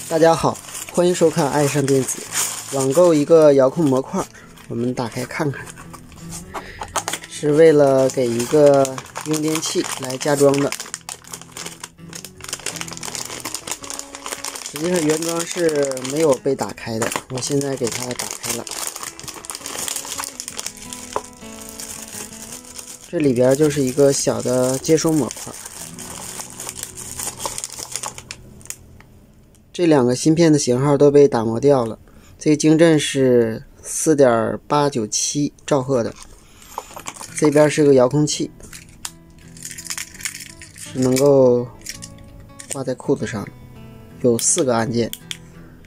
大家好，欢迎收看爱上电子。网购一个遥控模块，我们打开看看，是为了给一个用电器来加装的。实际上原装是没有被打开的，我现在给它打开了。这里边就是一个小的接收模块。这两个芯片的型号都被打磨掉了，这个晶振是 4.897 兆赫的，这边是个遥控器，是能够挂在裤子上的，有4个按键，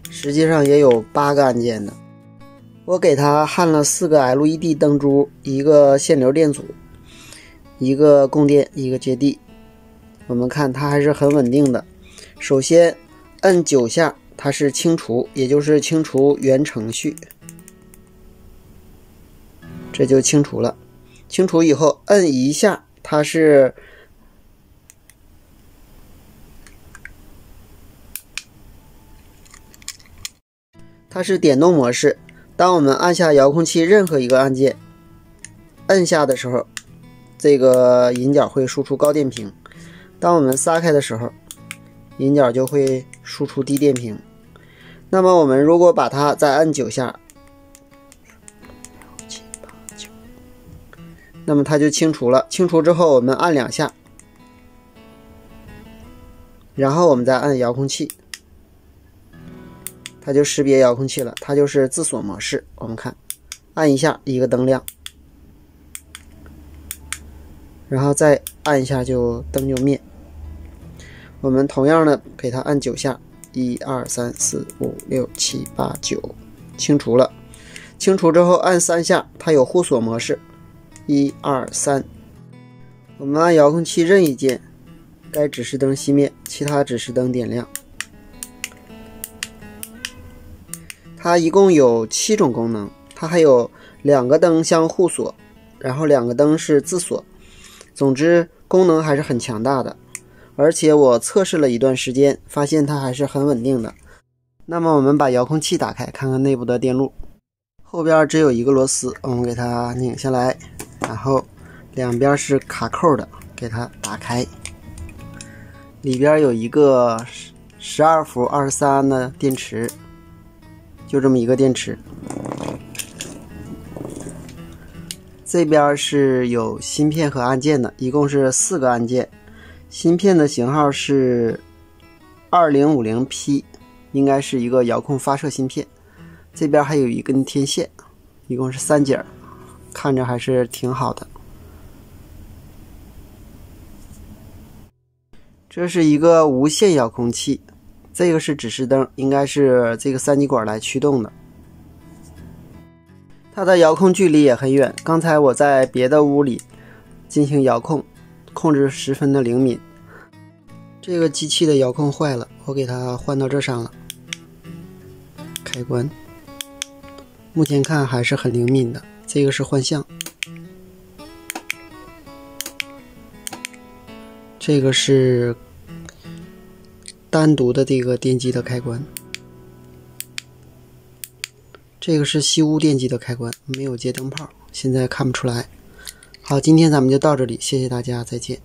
实际上也有8个按键的。我给它焊了4个 LED 灯珠，一个线流电阻，一个供电，一个接地。我们看它还是很稳定的。首先摁9下，它是清除，也就是清除原程序，这就清除了。清除以后摁1下，它是点动模式。当我们按下遥控器任何一个按键，摁下的时候，这个引脚会输出高电平；当我们撒开的时候，引脚就会输出低电平。那么我们如果把它再按9下，那么它就清除了。清除之后我们按2下，然后我们再按遥控器，它就识别遥控器了，它就是自锁模式。我们看，按1下一个灯亮，然后再按1下就灯就灭。我们同样的给它按9下，1、2、3、4、5、6、7、8、9，清除了。清除之后按3下，它有互锁模式，1、2、3。我们按遥控器任意键，该指示灯熄灭，其他指示灯点亮。它一共有7种功能，它还有2个灯相互锁，然后2个灯是自锁。总之功能还是很强大的。而且我测试了一段时间，发现它还是很稳定的。那么我们把遥控器打开，看看内部的电路。后边只有一个螺丝，我们给它拧下来，然后两边是卡扣的，给它打开。里边有一个12伏23安的电池，就这么一个电池。这边是有芯片和按键的，一共是4个按键。芯片的型号是 2050P， 应该是一个遥控发射芯片。这边还有一根天线，一共是3节，看着还是挺好的。这是一个无线遥控器，这个是指示灯，应该是这个3极管来驱动的。它的遥控距离也很远，刚才我在别的屋里进行遥控，控制十分的灵敏。这个机器的遥控坏了，我给它换到这上了。开关，目前看还是很灵敏的。这个是换向，这个是单独的这个电机的开关，这个是吸污电机的开关，没有接灯泡，现在看不出来。好，今天咱们就到这里，谢谢大家，再见。